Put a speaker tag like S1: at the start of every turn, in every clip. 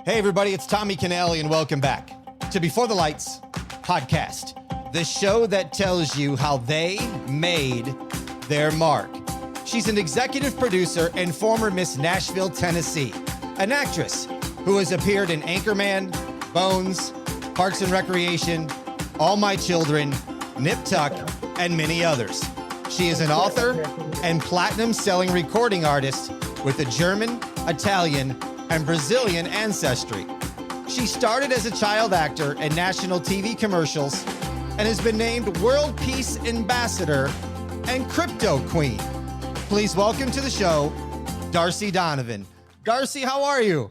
S1: Hey, everybody, it's Tommy Canelli, and welcome back to Before the Lights podcast, the show that tells you how they made their mark. She's an executive producer and former Miss Nashville, Tennessee, an actress who has appeared in Anchorman, Bones, Parks and Recreation, All My Children, Nip Tuck, and many others. She is an author and platinum-selling recording artist with a German, Italian, and Brazilian ancestry. She started as a child actor in national TV commercials and has been named World Peace Ambassador and Crypto Queen. Please welcome to the show, Darcy Donavan. Darcy, how are you?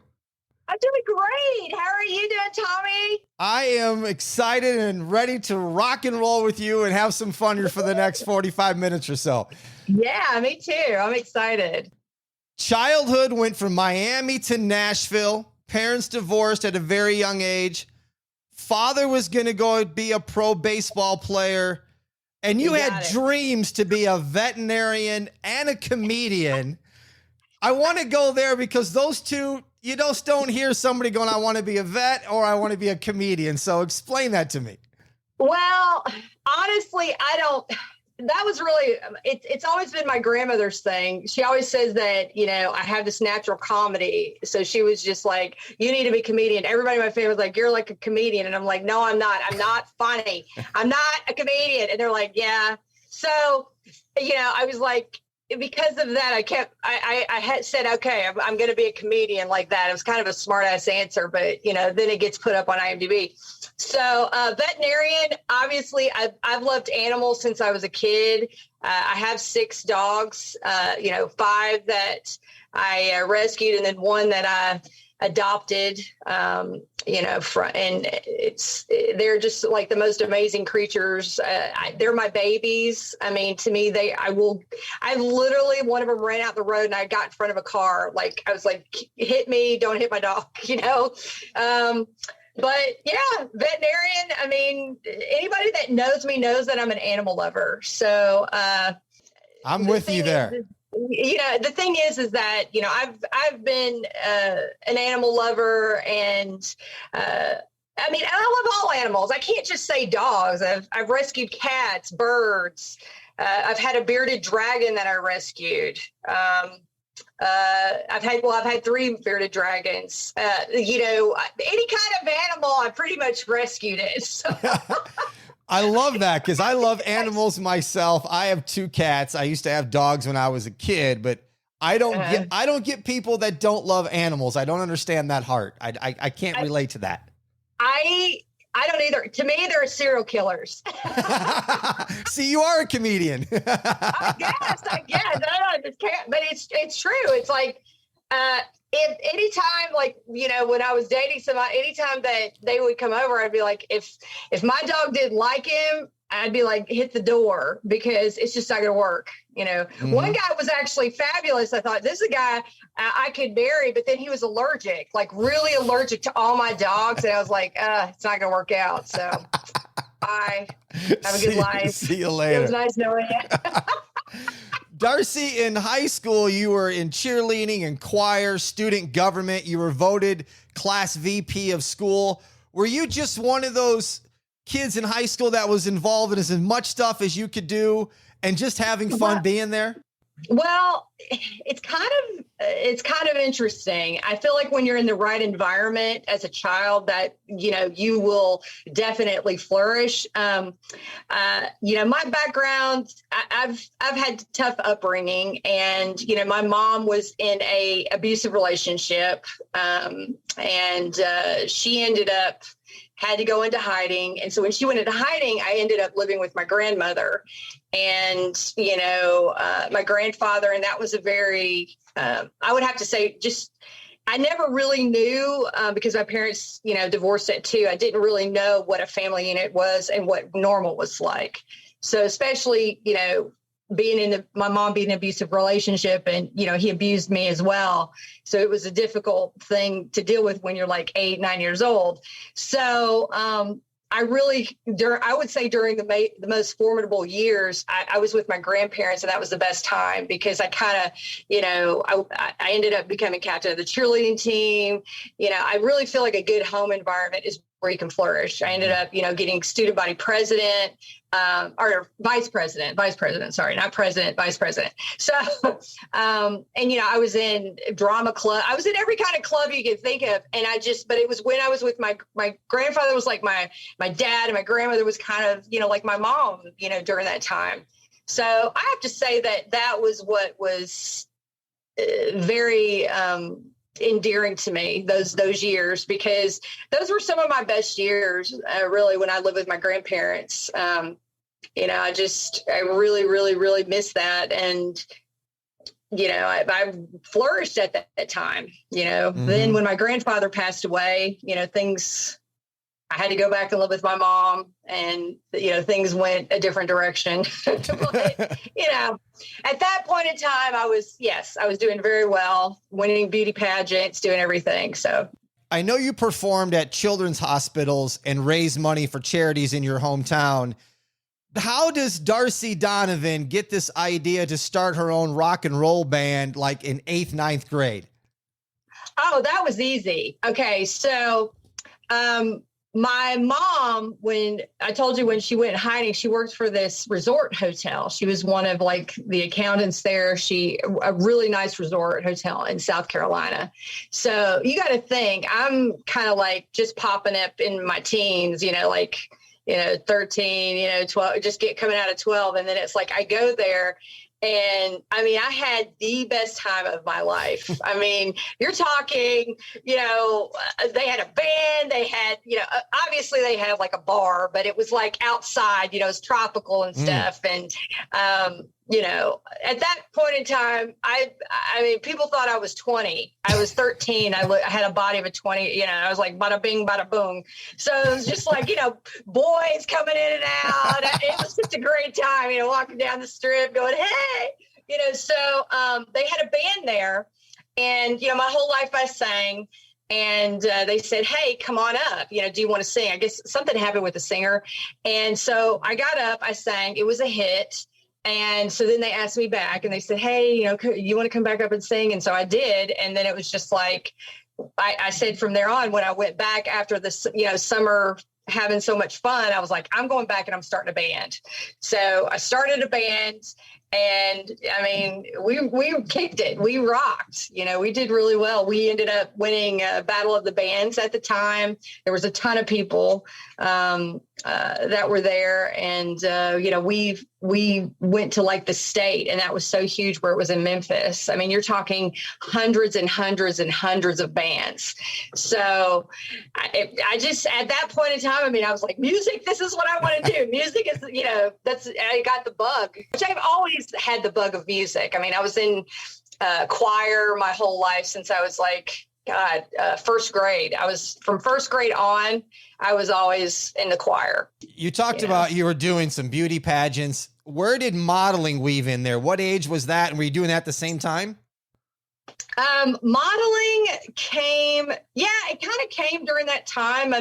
S2: I'm doing great. How are you doing, Tommy?
S1: I am excited and ready to rock and roll with you and have some fun here for the next 45 minutes or so.
S2: Yeah, me too. I'm excited.
S1: Childhood went from Miami to Nashville. Parents divorced at a very young age. Father was going to go be a pro baseball player. And you had dreams to be a veterinarian and a comedian. I want to go there because those two, you just don't hear somebody going, I want to be a vet or I want to be a comedian. So explain that to me.
S2: Well, honestly, that was really, it's always been my grandmother's thing. She always says that, I have this natural comedy. So she was just like, you need to be a comedian. Everybody in my family was like, you're like a comedian. And I'm like, no, I'm not. I'm not funny. I'm not a comedian. And they're like, yeah. So, I was like, because of that, I had said, okay, I'm going to be a comedian like that. It was kind of a smart ass answer, but then it gets put up on IMDb. So veterinarian, obviously I've loved animals since I was a kid. I have 6 dogs, 5 that I rescued and then 1 that I adopted, and they're just like the most amazing creatures. They're my babies. I mean, to me, I literally, one of them ran out the road and I got in front of a car. Like, I was like, hit me, don't hit my dog, but yeah, veterinarian. I mean, anybody that knows me knows that I'm an animal lover. So,
S1: I'm with you there.
S2: The thing is that, I've been an animal lover and, I love all animals. I can't just say dogs. I've rescued cats, birds. I've had a bearded dragon that I rescued. I've had 3 bearded dragons. Any kind of animal, I pretty much rescued it. So.
S1: I love that because I love animals myself. I have 2 cats. I used to have dogs when I was a kid, but I don't get people that don't love animals. I don't understand that heart. I can't relate to that.
S2: I don't either. To me, they're serial killers.
S1: See, you are a comedian.
S2: I guess. I just can't. But it's true. It's like, if anytime, like, when I was dating somebody, anytime that they would come over, I'd be like, if my dog didn't like him, I'd be like, hit the door because it's just not going to work. Mm-hmm. One guy was actually fabulous. I thought, this is a guy I could marry, but then he was allergic, like really allergic to all my dogs. And I was like, it's not going to work out. So bye. Have a good life.
S1: See you later.
S2: It was nice knowing you.
S1: Darcy, in high school, you were in cheerleading and choir, student government. You were voted class VP of school. Were you just one of those kids in high school that was involved in as much stuff as you could do and just having fun being there?
S2: Well, it's kind of interesting. I feel like when you're in the right environment as a child that, you will definitely flourish. My background, I've had tough upbringing and, my mom was in a abusive relationship. And she had to go into hiding. And so when she went into hiding, I ended up living with my grandmother and, my grandfather. And that was a very, I would have to say, I never really knew because my parents, divorced at 2. I didn't really know what a family unit was and what normal was like. So especially, my mom being in an abusive relationship and, he abused me as well. So it was a difficult thing to deal with when you're like 8, 9 years old. So I would say during the most formidable years, I was with my grandparents, and that was the best time because I kind of, I ended up becoming captain of the cheerleading team. I really feel like a good home environment is where you can flourish. I ended up, getting student body president, or vice president, sorry, not president, vice president. So, I was in drama club. I was in every kind of club you could think of. And but it was when I was with my grandfather was like my dad, and my grandmother was kind of, like my mom, during that time. So I have to say that was what was very, endearing to me those years, because those were some of my best years, really, when I lived with my grandparents. I really, really, really miss that. And, I flourished at that time, Then when my grandfather passed away, I had to go back and live with my mom, and, things went a different direction. But, at that point in time, I was doing very well, winning beauty pageants, doing everything. So
S1: I know you performed at children's hospitals and raised money for charities in your hometown. How does Darcy Donavan get this idea to start her own rock and roll band like in 8th, 9th grade?
S2: Oh, that was easy. Okay. So, my mom, when I told you when she went hiding, she worked for this resort hotel. She was one of like the accountants there. A really nice resort hotel in South Carolina. So you got to think, I'm kind of like just popping up in my teens, 13, 12, just coming out of 12. And then it's like, I go there. And I had the best time of my life. You're talking, they had a band, they had, obviously they had like a bar, but it was like outside, it was tropical and stuff. And, at that point in time, people thought I was 20. I was 13. I had a body of a 20, I was like, bada bing, bada boom. So it was just like, boys coming in and out. It was just a great time, walking down the strip going, hey, so they had a band there, and, my whole life I sang. And they said, hey, come on up. Do you want to sing? I guess something happened with the singer. And so I got up, I sang, it was a hit. And so then they asked me back, and they said, hey, you want to come back up and sing? And so I did. And then it was just like, I said from there on, when I went back after the, summer having so much fun, I was like, I'm going back and I'm starting a band. So I started a band, and we kicked it. We rocked, we did really well. We ended up winning Battle of the Bands at the time. There was a ton of people that were there. And, we went to like the state, and that was so huge, where it was in Memphis. You're talking hundreds and hundreds and hundreds of bands. So I just, at that point in time, I was like, music, this is what I want to do. Music is, I got the bug, which I've always had the bug of music. I was in choir my whole life since I was like, first grade. I was from first grade on, I was always in the choir.
S1: You talked about you were doing some beauty pageants. Where did modeling weave in there? What age was that? And were you doing that at the same time?
S2: Modeling came, it kind of came during that time.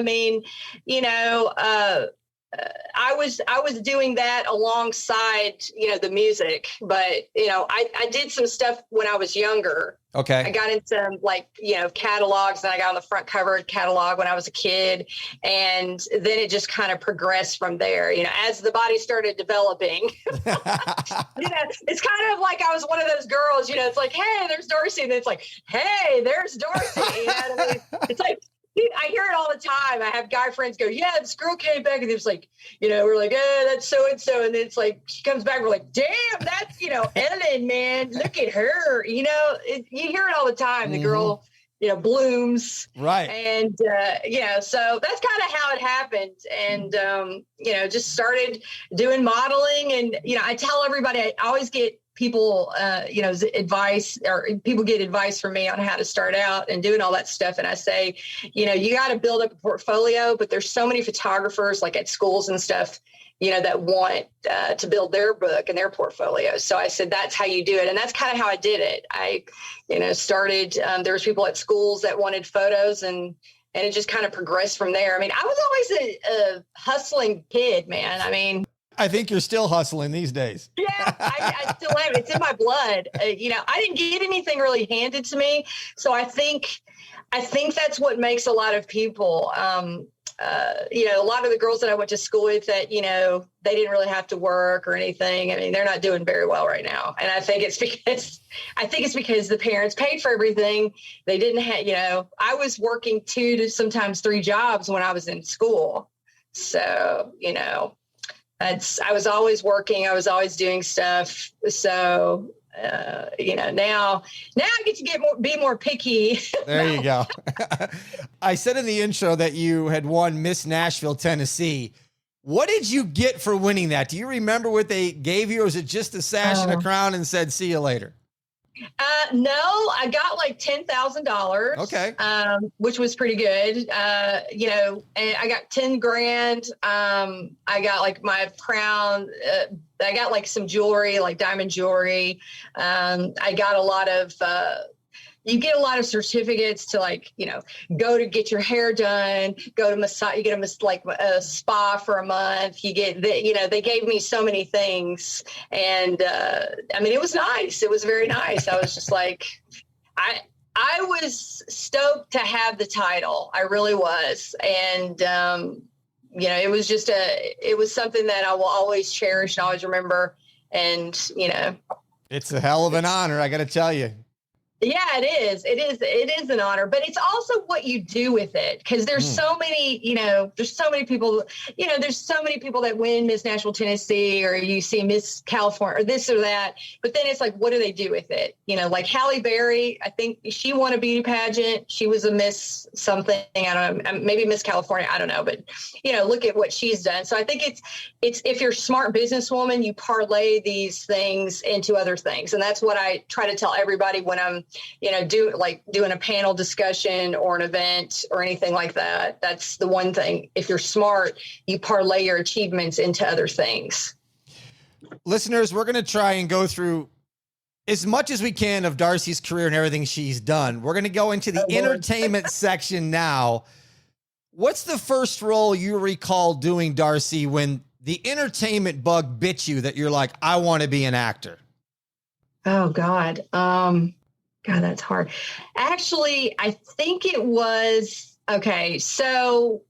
S2: I was doing that alongside, the music, but, I did some stuff when I was younger.
S1: Okay.
S2: I got into catalogs, and I got on the front cover of catalog when I was a kid. And then it just kind of progressed from there, as the body started developing. It's kind of like I was one of those girls, it's like, hey, there's Darcy. And it's like, hey, there's Darcy. It's like, I hear it all the time. I have guy friends go, yeah, this girl came back, and it's like, we're like, that's so-and-so. And then it's like, she comes back, we're like, damn, that's, Ellen, man, look at her. You hear it all the time. The girl, blooms. Right. And, so that's kind of how it happened. And, just started doing modeling. And, I tell everybody, I always get people, advice, or people get advice from me on how to start out and doing all that stuff. And I say, you got to build up a portfolio, but there's so many photographers like at schools and stuff, that want to build their book and their portfolio. So I said, that's how you do it. And that's kind of how I did it. I, started, there was people at schools that wanted photos, and and it just kind of progressed from there. I mean, I was always a hustling kid, man. I mean,
S1: I think you're still hustling these days.
S2: yeah, I still am. It's in my blood. You know, I didn't get anything really handed to me. So I think that's what makes a lot of people, you know, a lot of the girls that I went to school with that, you know, they didn't really have to work or anything. I mean, they're not doing very well right now. And I think it's because the parents paid for everything. They didn't have, you know, I was working 2 to sometimes 3 jobs when I was in school. So, you know, I was always working. I was always doing stuff. So, you know, now I get to be more picky.
S1: There you go. I said in the intro that you had won Miss Nashville, Tennessee. What did you get for winning that? Do you remember what they gave you? Or was it just a sash and a crown and said, see you later?
S2: No, I got like $10,000.
S1: Okay.
S2: Which was pretty good. You know, and I got 10 grand. I got like my crown. I got like some jewelry, like diamond jewelry. I got a lot of, you get a lot of certificates to, like, you know, go to get your hair done, go to massage, you get a spa for a month. You get you know, they gave me so many things. And, I mean, it was nice. It was very nice. I was just like, I was stoked to have the title. I really was. And, you know, it was just it was something that I will always cherish and always remember. And, you know,
S1: it's a hell of an honor, I got to tell you.
S2: Yeah, it is. It is an honor, but it's also what you do with it. Cause there's so many, you know, there's so many people that win Miss Nashville, Tennessee, or you see Miss California or this or that. But then it's like, what do they do with it? You know, like Halle Berry, I think she won a beauty pageant. She was a Miss something. I don't know, maybe Miss California. I don't know, but you know, look at what she's done. So I think it's if you're a smart businesswoman, you parlay these things into other things. And that's what I try to tell everybody when I'm, you know, doing a panel discussion or an event or anything like that. That's the one thing. If you're smart, you parlay your achievements into other things.
S1: Listeners, we're going to try and go through as much as we can of Darcy's career and everything she's done. We're going to go into the entertainment section now. What's the first role you recall doing, Darcy, when the entertainment bug bit you that you're like, I want to be an actor?
S2: Oh, God. God, that's hard. Actually, I think it was, okay. So,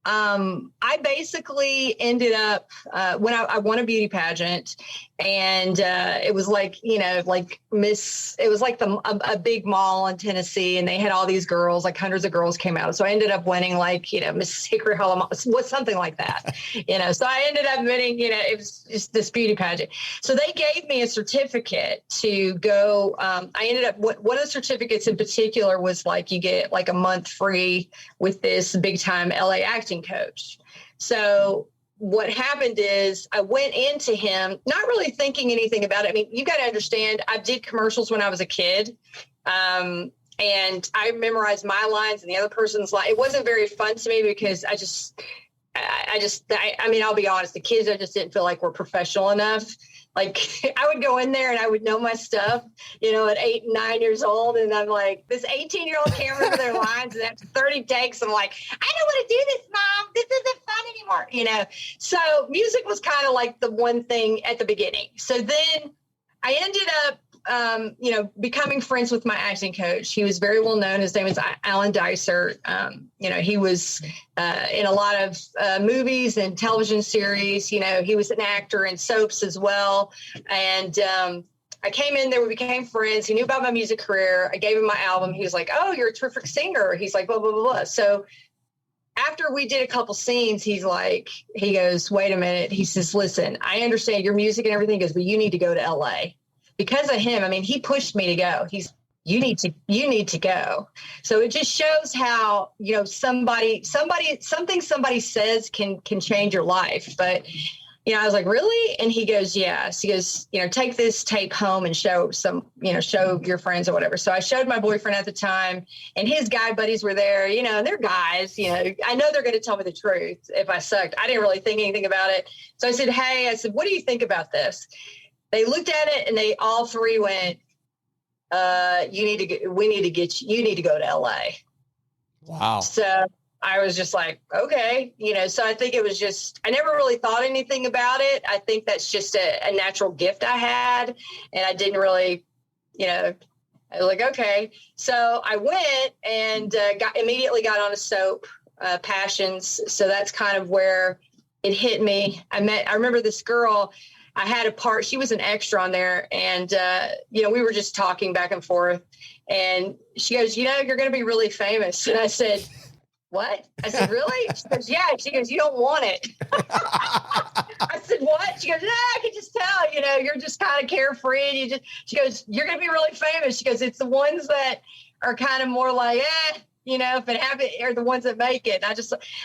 S2: I basically ended up, when I won a beauty pageant, and, it was like, you know, like it was like a big mall in Tennessee, and they had all these girls, like hundreds of girls came out. So I ended up winning, like, you know, Miss Hickory Hollow, something like that, you know, so I ended up winning, you know, it was just this beauty pageant. So they gave me a certificate to go, I ended up, one of the certificates in particular was like, you get like a month free with this big time LA acting coach. So what happened is I went into him not really thinking anything about it. I mean, you got to understand, I did commercials when I was a kid. And I memorized my lines and the other person's line. It wasn't very fun to me because I mean, I'll be honest, the kids, I just didn't feel like were professional enough. Like I would go in there and I would know my stuff, you know, at 8 and 9 years old. And I'm like, this 18-year-old can't remember their lines. And after 30 takes, I'm like, I don't want to do this, Mom. This isn't fun anymore, you know? So music was kind of like the one thing at the beginning. So then I ended up, you know, becoming friends with my acting coach. He was very well known. His name is Alan Dysart. You know, he was in a lot of movies and television series. You know, he was an actor in soaps as well. And I came in there, we became friends. He knew about my music career. I gave him my album. He was like, oh, you're a terrific singer. He's like, blah, blah, blah, blah. So after we did a couple scenes, he goes, wait a minute. He says, listen, I understand your music and everything. He goes, but you need to go to LA. Because of him, I mean, he pushed me to go. You need to go. So it just shows how, you know, something somebody says can change your life. But, you know, I was like, really? And he goes, yes. He goes, you know, take this tape home and show your friends or whatever. So I showed my boyfriend at the time, and his guy buddies were there, you know, and they're guys, you know, I know they're going to tell me the truth if I sucked. I didn't really think anything about it. So I said, hey, what do you think about this? They looked at it and they all three went, you need to go to LA.
S1: Wow.
S2: So I was just like, okay, so I think it was just, I never really thought anything about it. I think that's just a natural gift I had. And I didn't really, I was like, okay. So I went and immediately got on a soap, Passions. So that's kind of where it hit me. I remember this girl, I had a part, she was an extra on there. And, we were just talking back and forth. And she goes, you're going to be really famous. And I said, what? I said, really? She goes, yeah. She goes, you don't want it. I said, what? She goes, I can just tell, you're just kind of carefree. And she goes, you're going to be really famous. She goes, it's the ones that are kind of more like, if it happens, are the ones that make it. And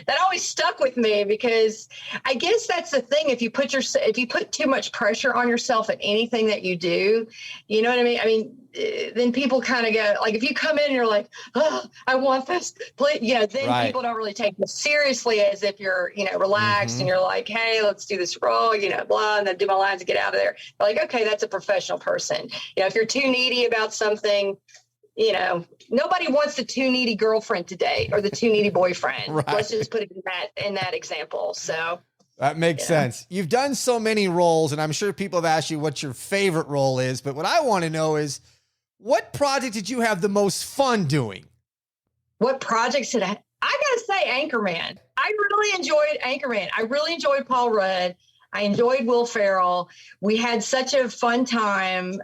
S2: that always stuck with me, because I guess that's the thing. If you put too much pressure on yourself at anything that you do, you know what I mean? Then people kind of go, like, if you come in and you're like, oh, I want this, please, then
S1: right.
S2: People don't really take you seriously, as if you're, relaxed and you're like, hey, let's do this role, blah, and then do my lines and get out of there. They're like, okay, that's a professional person. If you're too needy about something, nobody wants the too needy girlfriend today or the too needy boyfriend.
S1: Right.
S2: Let's just put it in that example. So
S1: that makes sense. You've done so many roles, and I'm sure people have asked you what your favorite role is, but what I want to know is, what project did you have the most fun doing?
S2: What projects did I gotta say, Anchorman. I really enjoyed Anchorman. I really enjoyed Paul Rudd. I enjoyed Will Ferrell. We had such a fun time.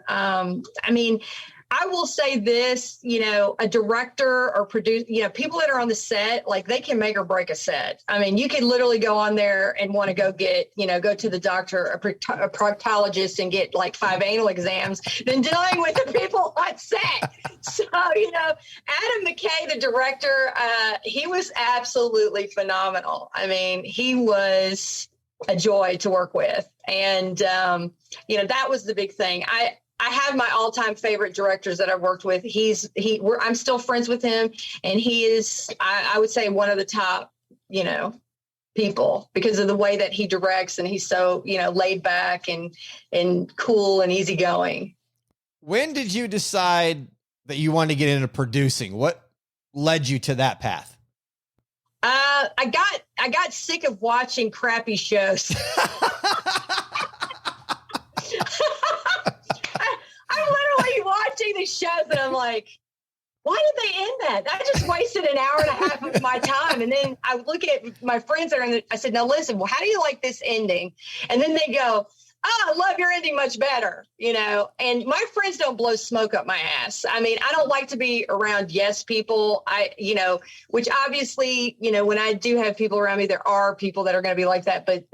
S2: I will say this, a director or producer, people that are on the set, like, they can make or break a set. I mean, you can literally go on there and want to go get, go to the doctor, a proctologist, and get like 5 anal exams than dealing with the people on set. So, Adam McKay, the director, he was absolutely phenomenal. I mean, he was a joy to work with. And, that was the big thing. I have my all-time favorite directors that I've worked with. I'm still friends with him, and he is, I would say, one of the top, people, because of the way that he directs, and he's so, laid back and cool and easygoing.
S1: When did you decide that you wanted to get into producing? What led you to that path?
S2: I got sick of watching crappy shows. I'm literally watching these shows and I'm like, why did they end that? I just wasted an hour and a half of my time. And then I look at my friends that are in the, I said, now listen, well, how do you like this ending? And then they go, oh, I love your ending much better, and my friends don't blow smoke up my ass. I mean, I don't like to be around yes people. Which obviously, when I do have people around me, there are people that are going to be like that. But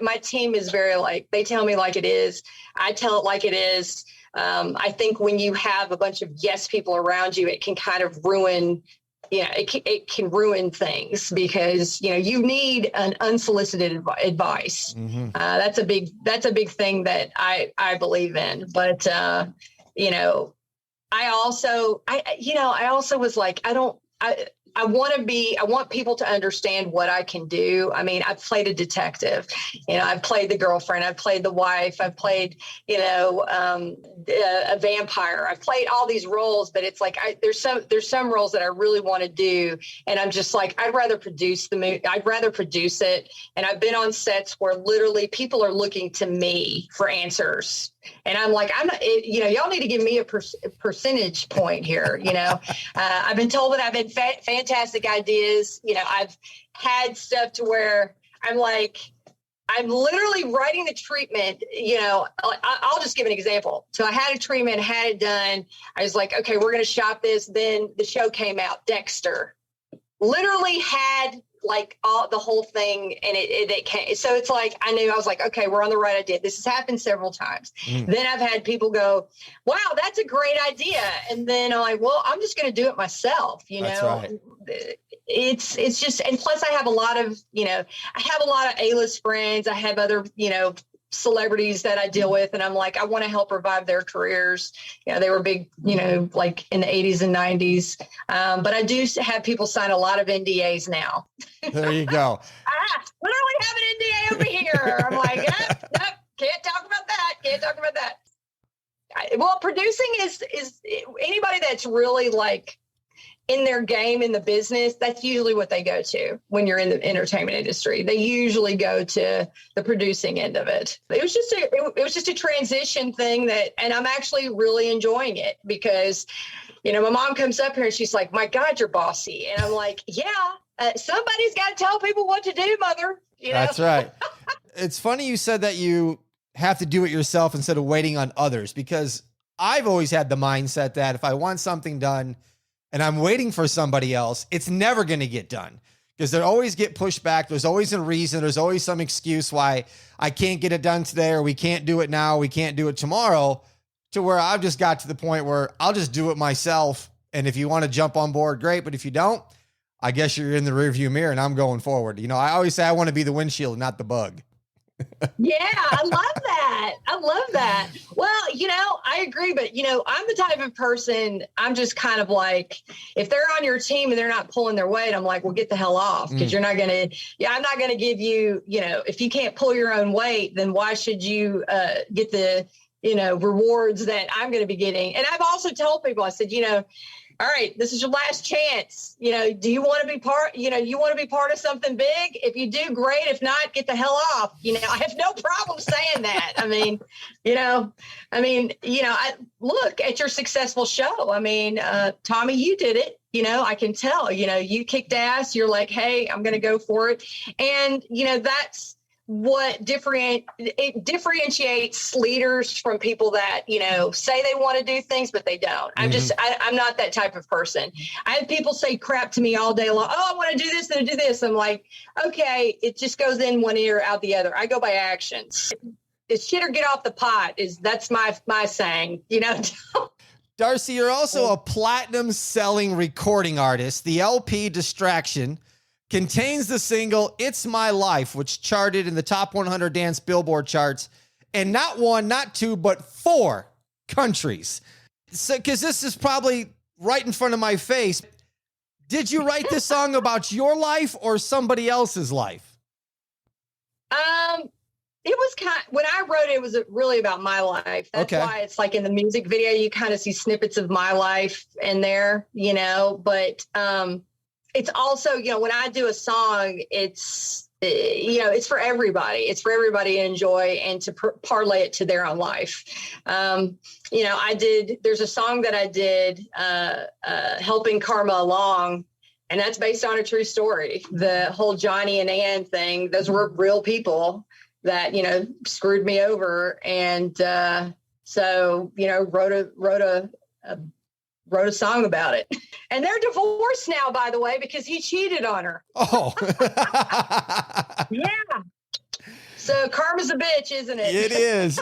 S2: my team is very they tell me like it is. I tell it like it is. I think when you have a bunch of yes people around you, it can kind of ruin, it can ruin things, because, you need an unsolicited advice. Mm-hmm. That's a big thing that I believe in. But, I also was like, I want people to understand what I can do. I mean, I've played a detective, I've played the girlfriend, I've played the wife, I've played, a vampire. I've played all these roles, but it's like, there's some roles that I really want to do. And I'm just like, I'd rather produce the movie. I'd rather produce it. And I've been on sets where literally people are looking to me for answers. And I'm like, I'm not, y'all need to give me a percentage point here. I've been told that I've had fantastic ideas. I've had stuff to where I'm like, I'm literally writing the treatment, I'll just give an example. So I had a treatment, had it done. I was like, okay, we're going to shop this. Then the show came out, Dexter. Literally had like the whole thing, and it came. So it's like, I was like, okay, we're on the right idea. This has happened several times. Then I've had people go, wow, that's a great idea. And then I'm like, well, I'm just going to do it myself.
S1: That's right.
S2: It's just, and plus I have a lot of, I have a lot of A-list friends. I have other, celebrities that I deal with, and I'm like, I want to help revive their careers. They were big, like in the 80s and 90s. But I do have people sign a lot of NDAs now.
S1: There you go.
S2: I literally have an NDA over here. I'm like, nope, can't talk about that. Can't talk about that. Well, producing is anybody that's really like in their game in the business, that's usually what they go to when you're in the entertainment industry. They usually go to the producing end of it. It was just a transition thing and I'm actually really enjoying it because, my mom comes up here and she's like, my God, you're bossy. And I'm like, yeah, somebody's got to tell people what to do, mother.
S1: That's right. It's funny you said that you have to do it yourself instead of waiting on others, because I've always had the mindset that if I want something done and I'm waiting for somebody else, it's never going to get done because they always get pushed back. There's always a reason. There's always some excuse why I can't get it done today, or we can't do it now. We can't do it tomorrow, to where I've just got to the point where I'll just do it myself. And if you want to jump on board, great. But if you don't, I guess you're in the rearview mirror and I'm going forward. I always say I want to be the windshield, not the bug.
S2: Yeah, I love that. I love that. Well, I agree, but I'm the type of person, I'm just kind of like, if they're on your team and they're not pulling their weight, I'm like, well, get the hell off, because I'm not going to give you, if you can't pull your own weight, then why should you get the, rewards that I'm going to be getting? And I've also told people, I said, all right, this is your last chance. Do you want to be part of something big? If you do, great. If not, get the hell off. I have no problem saying that. I look at your successful show. Tommy, you did it. I can tell, you kicked ass. You're like, hey, I'm going to go for it. And, that's what differentiates leaders from people that, say they want to do things, but they don't. I'm not that type of person. I have people say crap to me all day long. Oh, I want to do this and do this. I'm like, okay, it just goes in one ear, out the other. I go by actions. It's shit or get off the pot that's my saying,
S1: Darcy, you're also a platinum selling recording artist. The LP Distraction contains the single It's My Life, which charted in the top 100 dance Billboard charts in not one, not two, but 4 countries. So, because this is probably right in front of my face. Did you write this song about your life or somebody else's life?
S2: It was when I wrote it, it was really about my life. That's why it's like in the music video, you kind of see snippets of my life in there, but, it's also, when I do a song, it's for everybody. It's for everybody to enjoy and to parlay it to their own life. There's a song that I did, Helping Karma Along, and that's based on a true story. The whole Johnny and Ann thing, those were real people that, screwed me over. And wrote a song about it. And they're divorced now, by the way, because he cheated on her.
S1: Oh.
S2: Yeah. So karma's a bitch, isn't it?
S1: It is.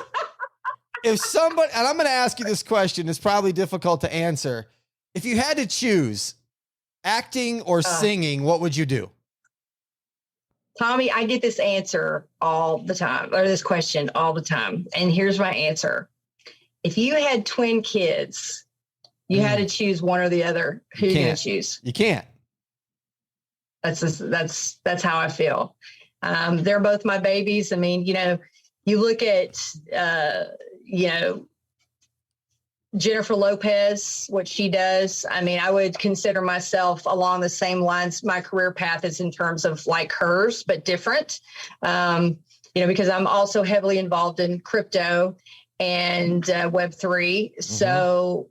S1: If somebody, and I'm going to ask you this question, it's probably difficult to answer. If you had to choose acting or singing, what would you do?
S2: Tommy, I get this answer all the time, or this question all the time. And here's my answer. If you had twin kids, you had to choose one or the other. Who are you going to choose?
S1: You can't.
S2: That's how I feel. They're both my babies. You look at, Jennifer Lopez, what she does. I would consider myself along the same lines. My career path is in terms of like hers, but different, because I'm also heavily involved in crypto and Web3. Mm-hmm. So,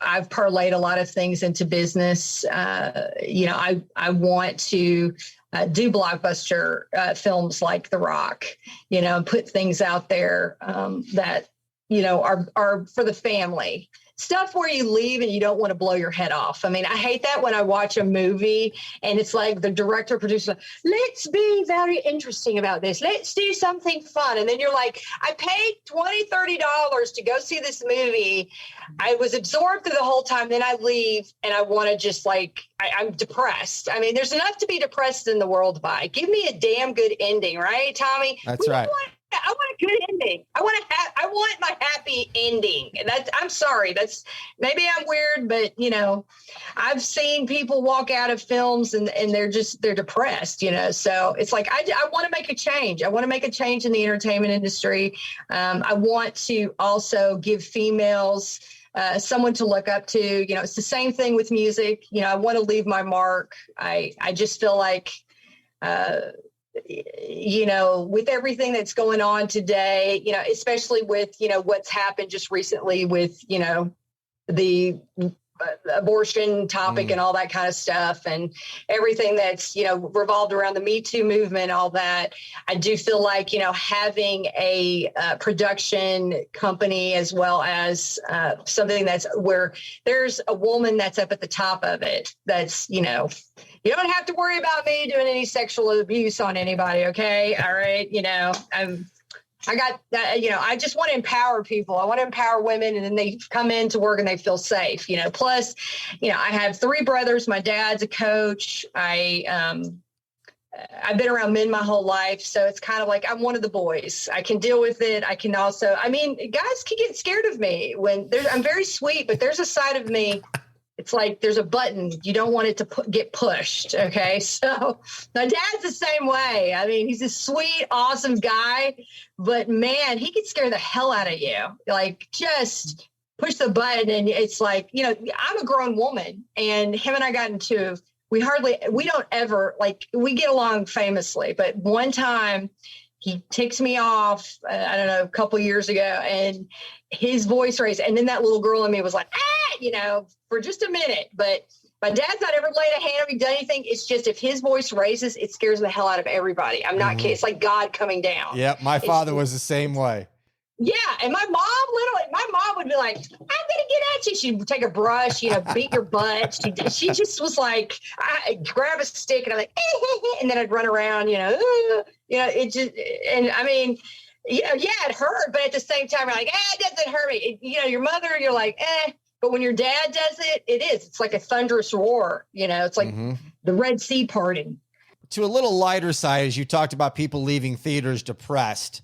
S2: I've parlayed a lot of things into business. I want to do blockbuster films like The Rock, put things out there that, are for the family. Stuff where you leave and you don't want to blow your head off. I hate that when I watch a movie and it's like the director, producer, let's be very interesting about this. Let's do something fun. And then you're like, I paid $20, $30 to go see this movie. I was absorbed through the whole time. Then I leave and I want to just I'm depressed. There's enough to be depressed in the world by. Give me a damn good ending, right, Tommy?
S1: That's right.
S2: I want a good ending. I want my happy ending. I'm sorry. That's maybe I'm weird, but I've seen people walk out of films and they're depressed, so it's like, I want to make a change. I want to make a change in the entertainment industry. I want to also give females someone to look up to. You know, it's the same thing with music. You know, I want to leave my mark. I just feel like, you know, with everything that's going on today, you know, especially with, you know, what's happened just recently with, you know, the abortion topic and all that kind of stuff, and everything that's, you know, revolved around the Me Too movement, all that. I do feel like, you know, having a production company as well as something that's where there's a woman that's up at the top of it, that's, you know, you don't have to worry about me doing any sexual abuse on anybody. Okay. All right. You know, I got that, you know, I just want to empower people. I want to empower women, and then they come into work and they feel safe, you know. Plus, you know, I have 3 brothers. My dad's a coach. I've been around men my whole life. So it's kind of like, I'm one of the boys. I can deal with it. I can also, I mean, guys can get scared of me when I'm very sweet, but there's a side of me. It's like there's a button. You don't want it to get pushed. Okay. So my dad's the same way. I mean, he's a sweet, awesome guy, but man, he can scare the hell out of you. Like, just push the button. And it's like, you know, I'm a grown woman, and him and I got into, we don't ever, like, we get along famously, but one time he takes me off, I don't know, a couple years ago, and his voice raised, and then that little girl in me was like, you know, for just a minute. But my dad's not ever laid a hand on me, done anything. It's just, if his voice raises, it scares the hell out of everybody. I'm not kidding. It's like God coming down.
S1: Yep. My father was the same way.
S2: Yeah. And my mom would be like, I'm going to get at you. She'd take a brush, you know, beat your butt. She just was like, I grab a stick, and I'm like, and then I'd run around, you know, it just, and I mean, you know, yeah, it hurt, but at the same time, you're like, it doesn't hurt me. You know, your mother, you're like, but when your dad does it, it's like a thunderous roar. You know, it's like the Red Sea parting.
S1: To a little lighter side, as you talked about people leaving theaters depressed,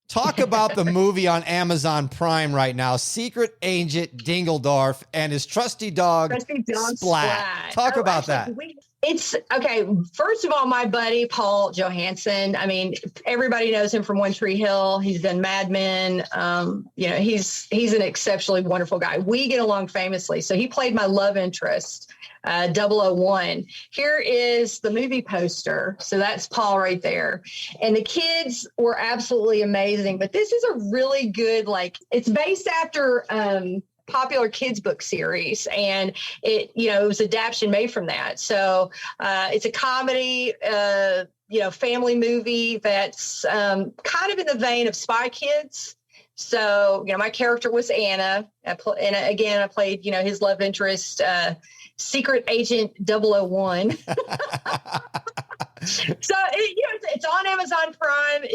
S1: talk about the movie on Amazon Prime right now, Secret Agent Dingledorf and his Trusty Dog Splat. Talk about that.
S2: It's okay. First of all, my buddy, Paul Johansson, I mean, everybody knows him from One Tree Hill. He's done Mad Men. You know, he's an exceptionally wonderful guy. We get along famously. So he played my love interest, 001. Here is the movie poster. So that's Paul right there. And the kids were absolutely amazing. But this is a really good, like, it's based after popular kids book series, and it, you know, it was adaptation made from that. So it's a comedy, you know, family movie that's kind of in the vein of Spy Kids. So, you know, my character was Anna, and again, I played, you know, his love interest, Secret Agent 001. So it's on Amazon Prime.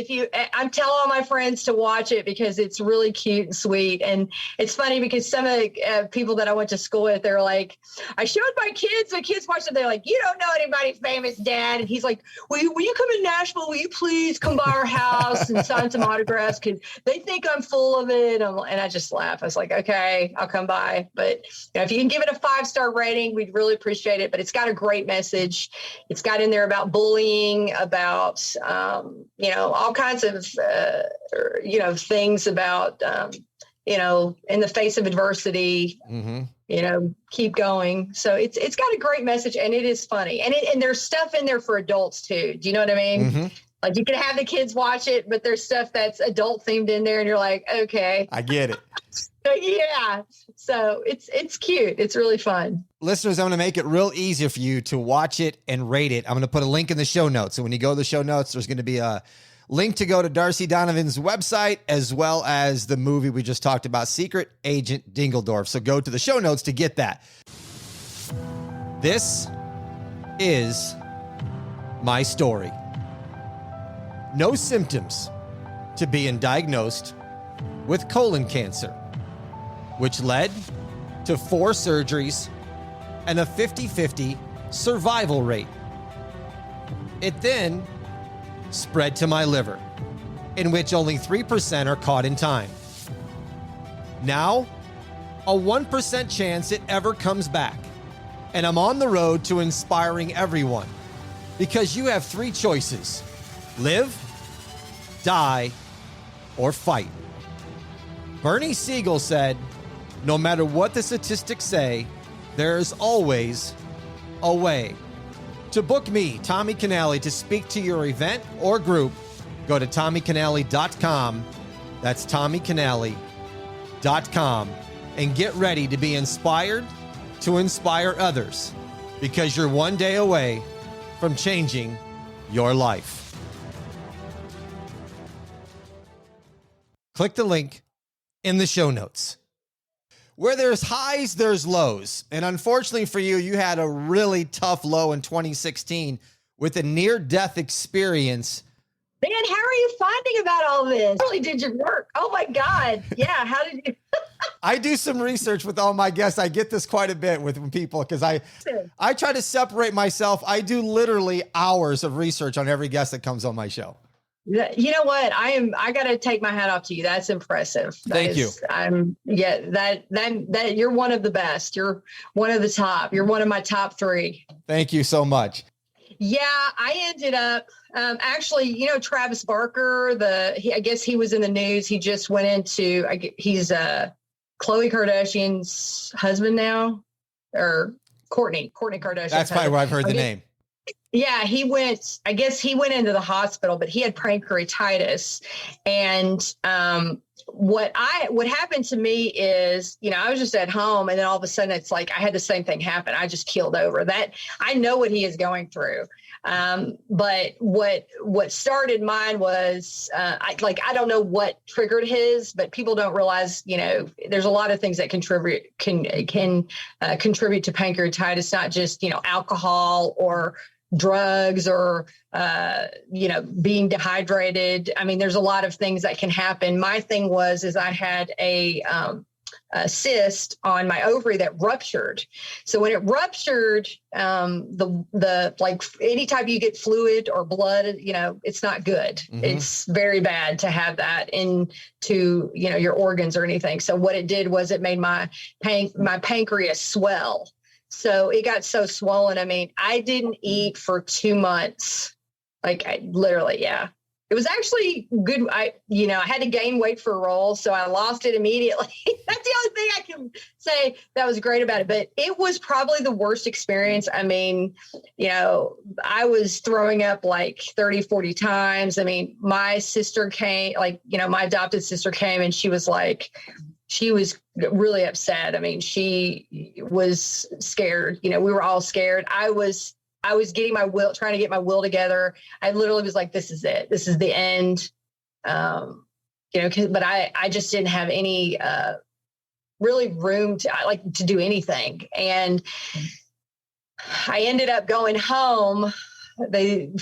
S2: I'm telling all my friends to watch it because it's really cute and sweet. And it's funny because some of the people that I went to school with, they're like, I showed my kids watch it. They're like, you don't know anybody famous, Dad. And he's like, will you come in Nashville? Will you please come by our house and sign some autographs? Because they think I'm full of it. And I just laugh. I was like, okay, I'll come by. But you know, if you can give it a 5-star rating, we'd really appreciate it. But it's got a great message. It's got in there about bullying, about, you know, all kinds of, you know, things about, you know, in the face of adversity, you know, keep going. So it's got a great message, and it is funny. And there's stuff in there for adults too. Do you know what I mean? Like, you can have the kids watch it, but there's stuff that's adult themed in there, and you're like, okay,
S1: I get it.
S2: So, yeah. So it's cute. It's really fun.
S1: Listeners, I'm going to make it real easy for you to watch it and rate it. I'm going to put a link in the show notes. So when you go to the show notes, there's going to be a link to go to Darcy Donovan's website, as well as the movie we just talked about, Secret Agent Dingledorf. So go to the show notes to get that. This is my story. No symptoms to being diagnosed with colon cancer, which led to 4 surgeries and a 50-50 survival rate. It then spread to my liver, in which only 3% are caught in time. Now, a 1% chance it ever comes back. And I'm on the road to inspiring everyone, because you have 3 choices: live, die, or fight. Bernie Siegel said, No matter what the statistics say, there's always a way. To book me, Tommy Canale, to speak to your event or group, go to TommyCanale.com. That's TommyCanale.com. And get ready to be inspired to inspire others, because you're one day away from changing your life. Click the link in the show notes. Where there's highs, there's lows. And unfortunately for you, you had a really tough low in 2016 with a near-death experience.
S2: Man, how are you finding about all this? Really did your work. Oh my God. Yeah. How did you?
S1: I do some research with all my guests. I get this quite a bit with people because I try to separate myself. I do literally hours of research on every guest that comes on my show.
S2: You know what? I got to take my hat off to you. That's impressive.
S1: Thank you.
S2: That you're one of the best. You're one of the top. You're one of my top three.
S1: Thank you so much.
S2: Yeah, I ended up actually, Travis Barker, I guess he was in the news. He just went into, he's Khloe Kardashian's husband now, or Kourtney Kardashian. That's
S1: probably where I've heard the name.
S2: Yeah, he went into the hospital, but he had pancreatitis. And what happened to me is, I was just at home, and then all of a sudden it's like I had the same thing happen. I just keeled over. That I know what he is going through. But what started mine was I don't know what triggered his, but people don't realize, there's a lot of things that can contribute to pancreatitis, not just, alcohol or drugs or, being dehydrated. I mean, there's a lot of things that can happen. My thing is I had a cyst on my ovary that ruptured. So when it ruptured, anytime you get fluid or blood, it's not good. Mm-hmm. It's very bad to have that into, your organs or anything. So what it did was it made my pancreas swell. So it got so swollen. I mean, I didn't eat for 2 months. Yeah. It was actually good. I had to gain weight for a role, so I lost it immediately. That's the only thing I can say that was great about it. But it was probably the worst experience. I mean, I was throwing up like 30, 40 times. I mean, my sister came, my adopted sister came, and she was really upset. I mean, she was scared. We were all scared. I was getting trying to get my will together. I literally was like, this is it. This is the end. But I just didn't have any really room to do anything. And I ended up going home. They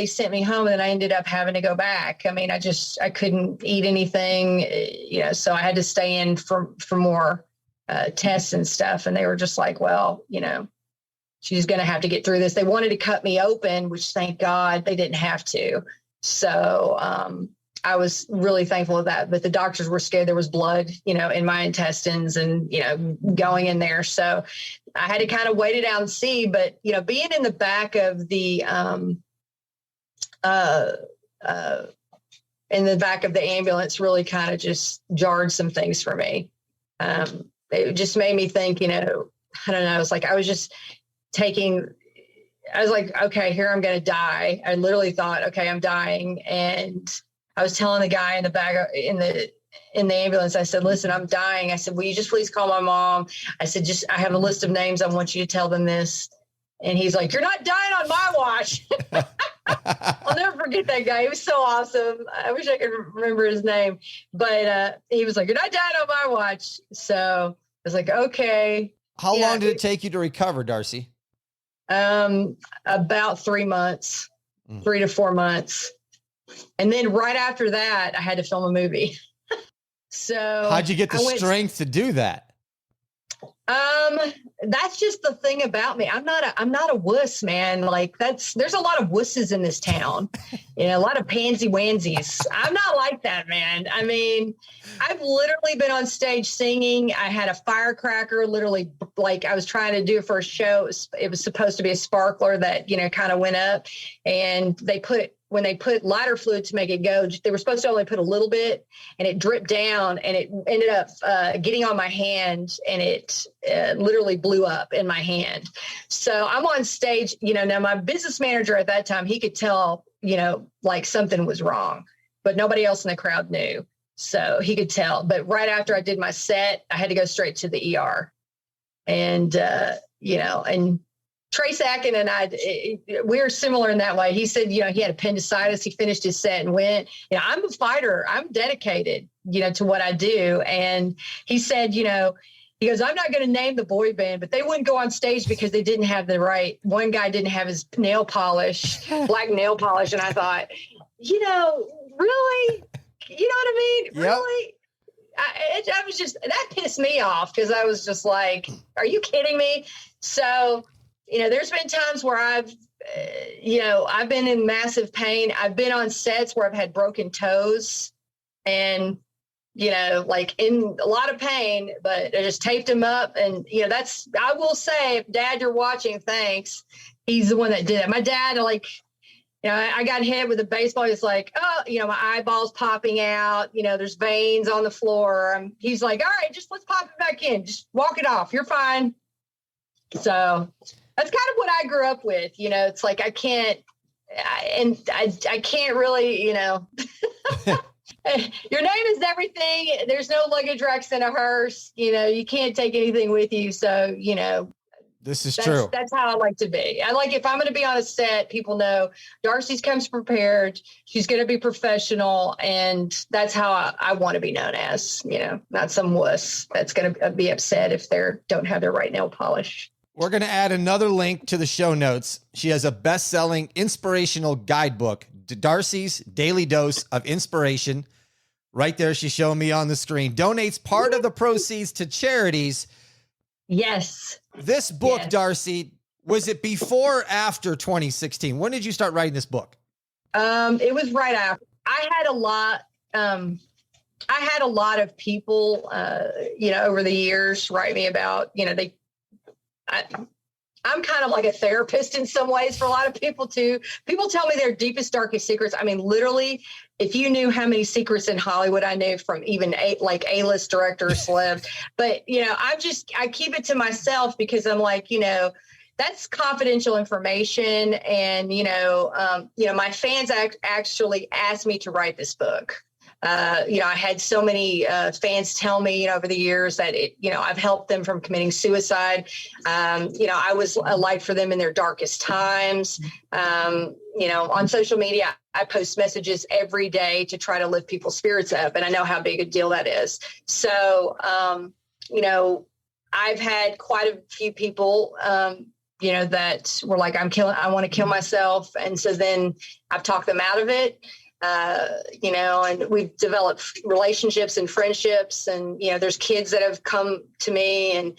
S2: sent me home, and then I ended up having to go back. I mean, I couldn't eat anything, so I had to stay in for more tests and stuff. And they were just like, well, she's going to have to get through this. They wanted to cut me open, which thank God they didn't have to. So I was really thankful of that. But the doctors were scared there was blood, in my intestines and, going in there. So I had to kind of wait it out and see. But, being in the back of the ambulance really kind of just jarred some things for me. It just made me think, I don't know. It's like I was like, okay, here I'm going to die. I literally thought, okay, I'm dying. And I was telling the guy in the back in the ambulance, I said, listen, I'm dying. I said, will you just please call my mom? I said, I have a list of names. I want you to tell them this. And he's like, you're not dying on my watch. I'll never forget that guy. He was so awesome. I wish I could remember his name, but he was like, you're not dying on my watch. So I was like, okay.
S1: How long did it take you to recover, Darcy?
S2: About 3 months, 3 to 4 months. And then right after that, I had to film a movie. So
S1: how'd you get the strength to do that?
S2: That's just the thing about me. I'm not a wuss, man. There's a lot of wusses in this town. A lot of pansy wansies. I'm not like that, man. I mean, I've literally been on stage singing. I had a firecracker, literally, I was trying to do it for a show. It was supposed to be a sparkler that, kind of went up, and they put when they put lighter fluid to make it go, they were supposed to only put a little bit, and it dripped down, and it ended up getting on my hand, and it literally blew up in my hand. So I'm on stage, now my business manager at that time, he could tell, like something was wrong, but nobody else in the crowd knew. So he could tell. But right after I did my set, I had to go straight to the ER. And, and Trace Atkin and I, we were similar in that way. He said, he had appendicitis. He finished his set and went, I'm a fighter. I'm dedicated, to what I do. And he said, he goes, I'm not going to name the boy band, but they wouldn't go on stage because they didn't have the right. One guy didn't have his nail polish, black nail polish. And I thought, really? You know what I mean?
S1: Yep.
S2: Really? I was just, that pissed me off because I was just like, are you kidding me? So, there's been times where I've been in massive pain. I've been on sets where I've had broken toes and, like in a lot of pain, but I just taped them up. And, I will say, if Dad, you're watching, thanks. He's the one that did it. My dad, I got hit with a baseball. He's like, oh, my eyeball's popping out. There's veins on the floor. He's like, all right, just let's pop it back in. Just walk it off. You're fine. So that's kind of what I grew up with. It's like I can't really, your name is everything. There's no luggage racks in a hearse. You can't take anything with you. So,
S1: this is true.
S2: That's how I like to be. I like, if I'm going to be on a set, people know Darcy's comes prepared. She's going to be professional. And that's how I want to be known as, not some wuss that's going to be upset if they don't have their right nail polish.
S1: We're going to add another link to the show notes. She has a best-selling inspirational guidebook, Darcy's Daily Dose of Inspiration. Right there, she's showing me on the screen. Donates part of the proceeds to charities.
S2: Yes.
S1: This book,
S2: yes.
S1: Darcy, was it before or after 2016? When did you start writing this book?
S2: It was right after. I had a lot of people, over the years write me about, I'm kind of like a therapist in some ways for a lot of people too. People tell me their deepest, darkest secrets. I mean, literally, if you knew how many secrets in Hollywood I knew from even A-list directors, celebs, but I keep it to myself because I'm like, that's confidential information. And, my fans actually asked me to write this book. I had so many fans tell me, over the years that I've helped them from committing suicide. I was a light for them in their darkest times. On social media, I post messages every day to try to lift people's spirits up. And I know how big a deal that is. So, I've had quite a few people, that were like, I want to kill myself. And so then I've talked them out of it. And we've developed relationships and friendships, and, there's kids that have come to me, and,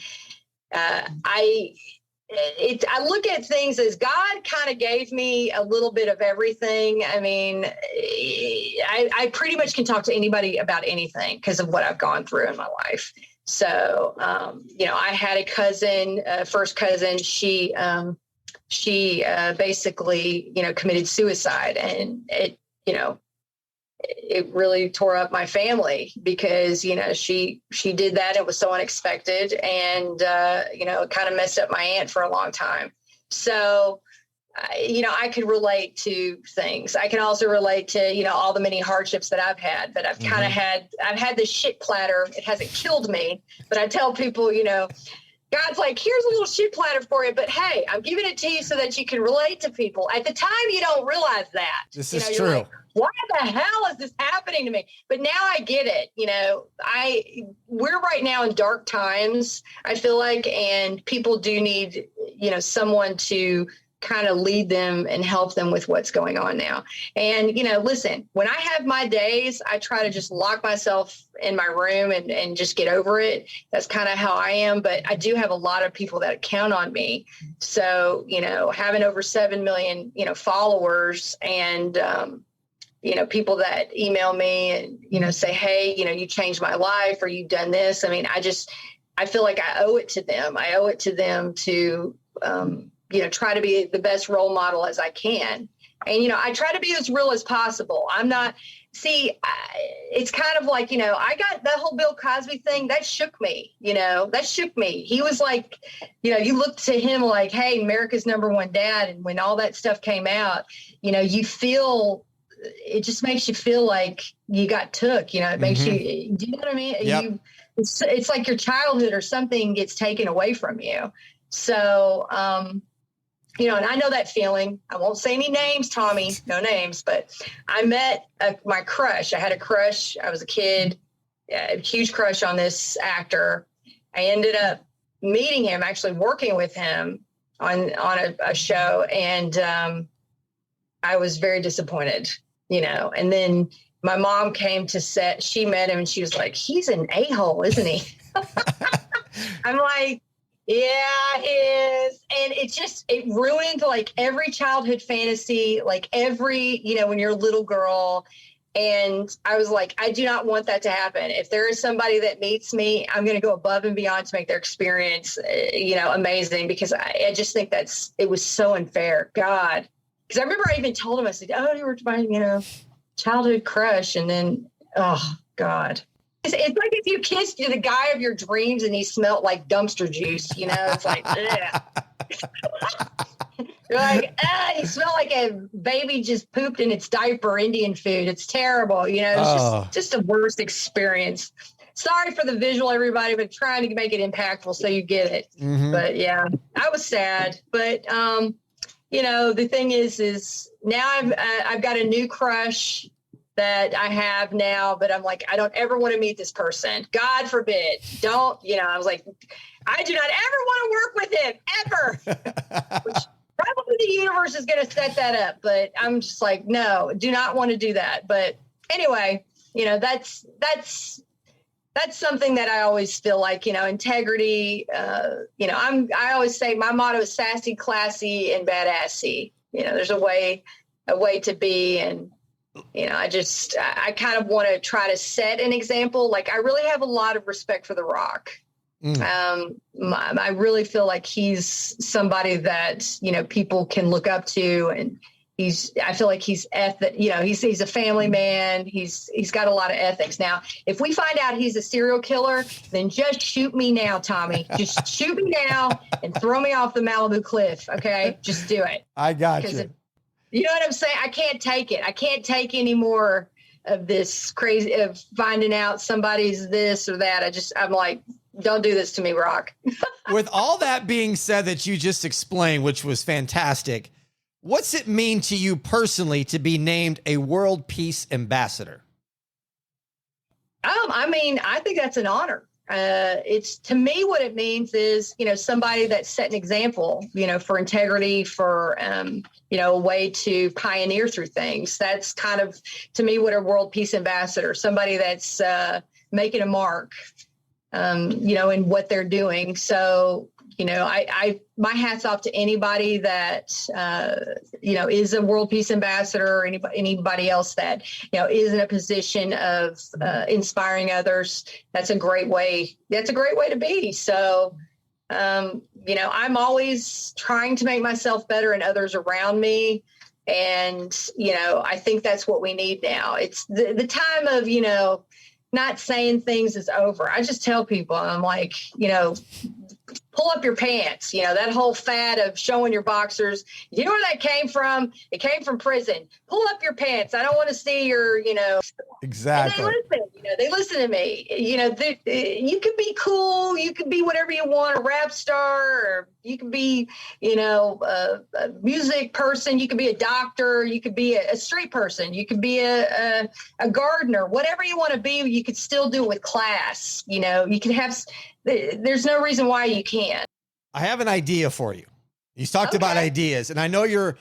S2: I look at things as God kind of gave me a little bit of everything. I mean, I pretty much can talk to anybody about anything because of what I've gone through in my life. So, I had a cousin, first cousin, she basically, committed suicide, and it really tore up my family because, she did that. It was so unexpected, and, it kind of messed up my aunt for a long time. So, I could relate to things. I can also relate to, all the many hardships that I've had, but I've kind of I've had this shit platter. It hasn't killed me, but I tell people, God's like, here's a little shit platter for you, but hey, I'm giving it to you so that you can relate to people. At the time, you don't realize that.
S1: This is true.
S2: Like, why the hell is this happening to me? But now I get it. We're right now in dark times, I feel like, and people do need, someone to kind of lead them and help them with what's going on now. And, listen, when I have my days, I try to just lock myself in my room and just get over it. That's kind of how I am. But I do have a lot of people that count on me. So, having over 7 million, followers, and, people that email me and, say, hey, you changed my life, or you've done this. I mean, I feel like I owe it to them. I owe it to them to, try to be the best role model as I can. And, I try to be as real as possible. It's kind of like, I got that whole Bill Cosby thing that shook me, He was like, you look to him like, hey, America's #1 dad. And when all that stuff came out, it just makes you feel like you got took, it makes you, do you know what I mean?
S1: Yep.
S2: It's like your childhood or something gets taken away from you. So, and I know that feeling. I won't say any names, Tommy, no names, but I met my crush. I had a crush. I was a kid, a huge crush on this actor. I ended up meeting him, actually working with him on a show. And I was very disappointed, and then my mom came to set. She met him and she was like, he's an a-hole, isn't he? I'm like, yeah, he is. And it ruined like every childhood fantasy, like every, when you're a little girl. And I was like, I do not want that to happen. If there is somebody that meets me, I'm going to go above and beyond to make their experience, amazing, because I just think it was so unfair. God. Because I remember I even told him, I said, oh, you were my, childhood crush. And then, oh, God. It's like if you kissed the guy of your dreams and he smelled like dumpster juice, it's like, you're like, he smelled like a baby just pooped in its diaper, Indian food. It's terrible. It's just the worst experience. Sorry for the visual, everybody, but trying to make it impactful so you get it. Mm-hmm. But yeah, I was sad. But, the thing is now I've got a new crush that I have now, but I'm like, I don't ever want to meet this person. God forbid. Don't, I was like, I do not ever want to work with him ever. Which probably the universe is going to set that up, but I'm just like, no, do not want to do that. But anyway, that's something that I always feel like, integrity, I always say my motto is sassy, classy, and badassy. There's a way to be. And, I kind of want to try to set an example. Like I really have a lot of respect for The Rock. I really feel like he's somebody that, people can look up to, and I feel like he's he's a family man. He's got a lot of ethics. Now, if we find out he's a serial killer, then just shoot me now, Tommy. Just shoot me now and throw me off the Malibu cliff. Okay. Just do it.
S1: I got you.
S2: You know what I'm saying? I can't take it. I can't take any more of this crazy of finding out somebody's this or that. I'm like, don't do this to me, Rock.
S1: With all that being said that you just explained, which was fantastic, what's it mean to you personally to be named a World Peace Ambassador?
S2: I think that's an honor. It's to me, what it means is, somebody that set an example, for integrity, for, a way to pioneer through things. That's kind of, to me, what a World Peace Ambassador, somebody that's making a mark, in what they're doing. So, my hat's off to anybody that, is a World Peace Ambassador, or anybody else that, is in a position of inspiring others. That's a great way. That's a great way to be. So, I'm always trying to make myself better and others around me. And, I think that's what we need now. It's the time of, not saying things is over. I just tell people, I'm like, pull up your pants, that whole fad of showing your boxers. You know where that came from? It came from prison. Pull up your pants. I don't want to see your,
S1: Exactly.
S2: And they listen to me. You can be cool. You can be whatever you want, a rap star, or you can be, a music person. You can be a doctor. You could be a street person. You could be a gardener. Whatever you want to be, you could still do it with class. You can have. There's no reason why you can't.
S1: I have an idea for you. You talked about ideas, and I know you're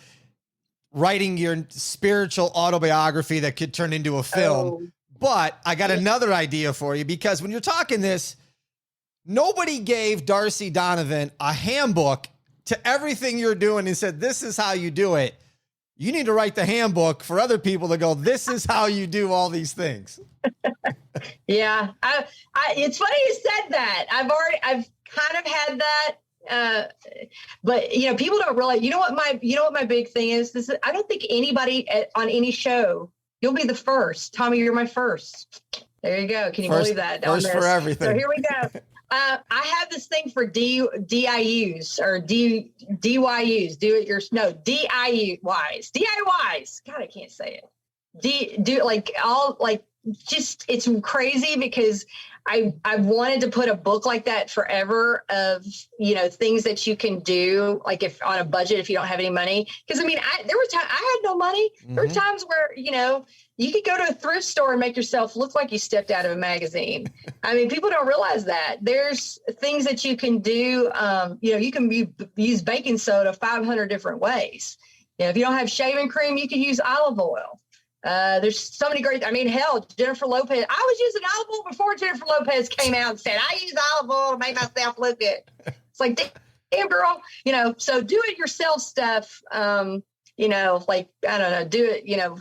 S1: writing your spiritual autobiography that could turn into a film, but I got another idea for you, because when you're talking this, nobody gave Darcy Donavan a handbook to everything you're doing and said, this is how you do it. You need to write the handbook for other people to go, this is how you do all these things.
S2: Yeah. It's funny you said that. I've kind of had that But people don't realize. You know what my big thing is. I don't think anybody on any show. You'll be the first, Tommy. You're my first. There you go. Can you believe that?
S1: First for everything.
S2: So here we go. I have this thing for DIUs or DYUs. DIYs. God, I can't say it. It's crazy because I wanted to put a book like that forever of, things that you can do, like if on a budget, if you don't have any money. Because there were times I had no money. Mm-hmm. There were times where, you could go to a thrift store and make yourself look like you stepped out of a magazine. People don't realize that there's things that you can do. You can use baking soda 500 different ways. If you don't have shaving cream, you can use olive oil. There's so many great, Jennifer Lopez. I was using olive oil before Jennifer Lopez came out and said, I use olive oil to make myself look good. It's like, damn girl, so do it yourself stuff. I don't know, do it,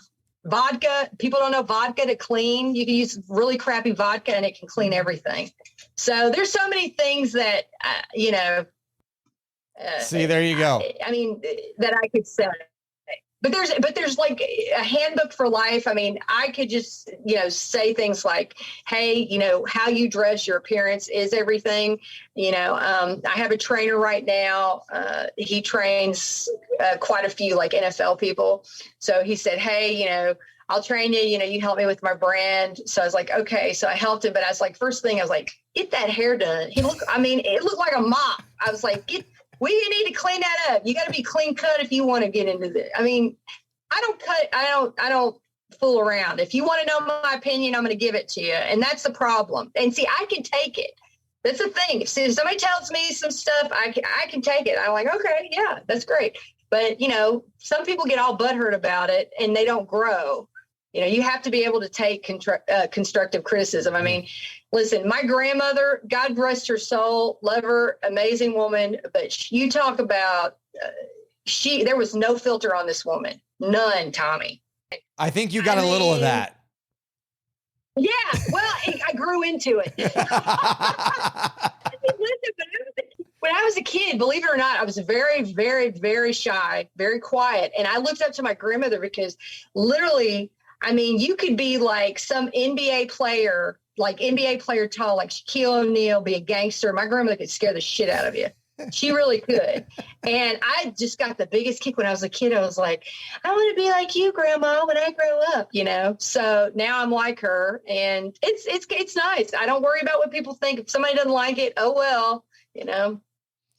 S2: vodka. People don't know vodka to clean. You can use really crappy vodka and it can clean everything. So there's so many things that,
S1: see, there you go.
S2: That I could say. But there's like a handbook for life. I could just, say things like, hey, how you dress, your appearance is everything. I have a trainer right now. He trains quite a few like NFL people. So he said, hey, I'll train you, you help me with my brand. So I was like, okay. So I helped him. But I was like, first thing I was like, get that hair done. It looked like a mop. I was like, we need to clean that up. You got to be clean cut if you want to get into this. I don't fool around. If you want to know my opinion, I'm going to give it to you. And that's the problem. And see, I can take it. That's the thing. If somebody tells me some stuff, I can take it. I'm like, okay, yeah, that's great. But, some people get all butthurt about it and they don't grow. You have to be able to take constructive criticism. Listen, my grandmother, God rest her soul, love her, amazing woman. But you talk about, there was no filter on this woman. None, Tommy.
S1: I think you got a little of that.
S2: Yeah, well, I grew into it. Listen, when I was a kid, believe it or not, I was very, very, very shy, very quiet. And I looked up to my grandmother because literally, you could be like some NBA player tall, like Shaquille O'Neal, be a gangster. My grandmother could scare the shit out of you. She really could. And I just got the biggest kick when I was a kid. I was like, I want to be like you, Grandma, when I grow up, So now I'm like her, and it's nice. I don't worry about what people think. If somebody doesn't like it, oh well,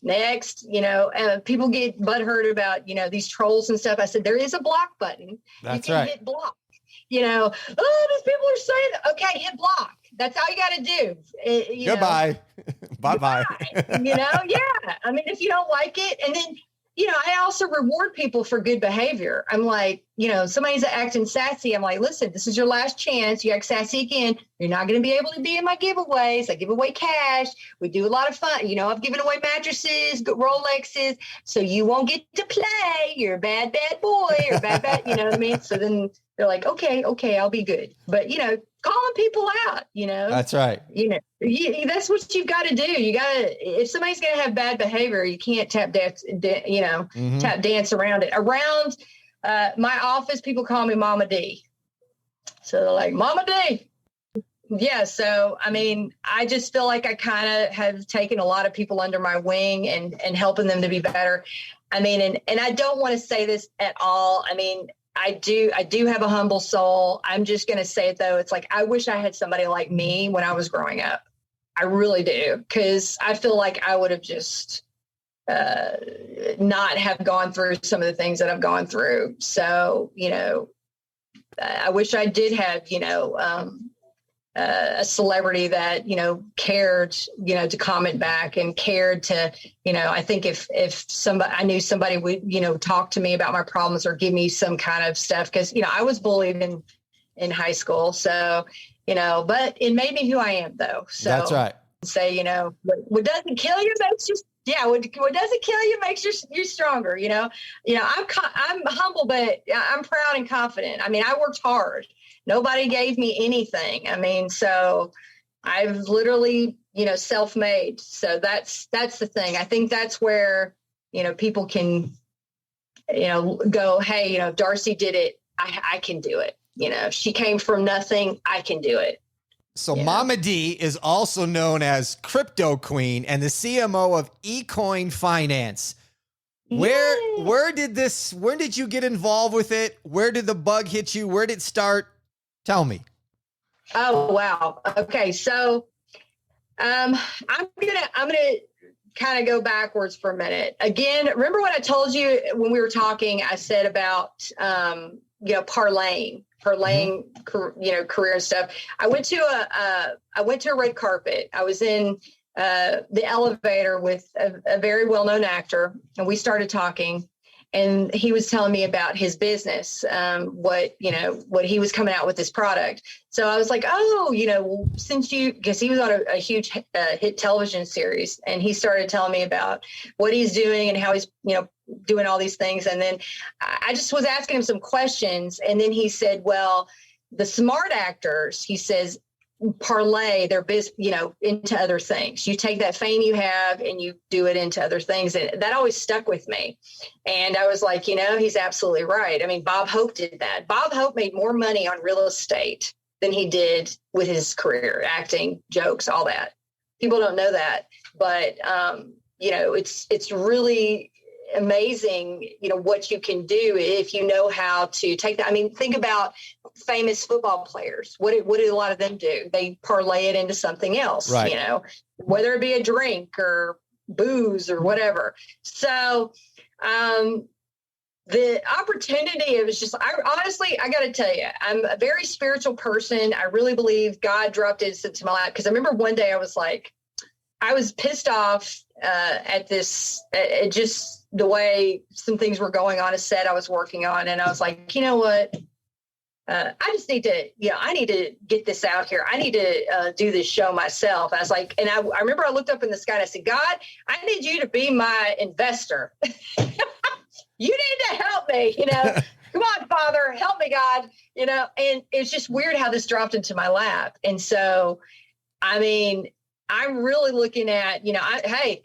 S2: next, people get butthurt about, these trolls and stuff. I said, there is a block button.
S1: That's
S2: you can
S1: right.
S2: hit block. These people are saying, okay, hit block. That's all you got to do.
S1: Goodbye. Bye-bye.
S2: Yeah. If you don't like it, and then, I also reward people for good behavior. I'm like, somebody's acting sassy. I'm like, listen, this is your last chance. You act sassy again, you're not going to be able to be in my giveaways. I give away cash. We do a lot of fun. I've given away mattresses, Rolexes, so you won't get to play. You're a bad boy or bad, you know what I mean? So then they're like, okay, I'll be good. But, calling people out,
S1: That's right.
S2: That's what you've got to do. You got to, if somebody's going to have bad behavior, you can't tap dance, tap dance around it. Around my office, people call me Mama D. So they're like, Mama D. Yeah. So, I just feel like I kind of have taken a lot of people under my wing and helping them to be better. And I don't want to say this at all. I do have a humble soul. I'm just going to say it though. It's like, I wish I had somebody like me when I was growing up. I really do. Because I feel like I would have just not have gone through some of the things that I've gone through. So, I wish I did have, a celebrity that, cared, to comment back and cared to, I think if I knew somebody would, talk to me about my problems or give me some kind of stuff. Cause, I was bullied in high school. So, but it made me who I am though. So
S1: that's right.
S2: Say, what doesn't kill you makes you, what doesn't kill you makes you stronger. I'm humble, but I'm proud and confident. I worked hard. Nobody gave me anything. So I've literally self-made. So that's the thing. I think that's where, people can, go, hey, Darcy did it. I can do it. She came from nothing. I can do it.
S1: So Mama D is also known as Crypto Queen and the CMO of eCoin Finance. Where did you get involved with it? Where did the bug hit you? Where did it start? Tell me.
S2: Oh, wow. Okay. So, I'm gonna kind of go backwards for a minute. Again, remember what I told you when we were talking, I said about, parlaying, career and stuff. I went to a red carpet. I was in the elevator with a very well-known actor, and we started talking, and he was telling me about his business, what he was coming out with this product. So I was like, because he was on a huge hit television series, and he started telling me about what he's doing and how he's, doing all these things. And then I just was asking him some questions. And then he said, well, the smart actors, he says, parlay their business, into other things. You take that fame you have and you do it into other things. And that always stuck with me. And I was like, he's absolutely right. I mean, Bob Hope did that. Bob Hope made more money on real estate than he did with his career, acting, jokes, all that. People don't know that, but, it's really amazing, what you can do if you know how to take that. I mean, think about famous football players. What do a lot of them do? They parlay it into something else,
S1: right.
S2: Whether it be a drink or booze or whatever. So, the opportunity, it was just, I got to tell you, I'm a very spiritual person. I really believe God dropped it into my lap. Because I remember one day I was pissed off at this, just the way some things were going on a set I was working on. And I was like, you know what? I just need to, I need to get this out here. I need to do this show myself. I was like, and I remember I looked up in the sky and I said, God, I need you to be my investor. You need to help me, come on, Father, help me, God, and it's just weird how this dropped into my lap. And so, I mean, I'm really looking at,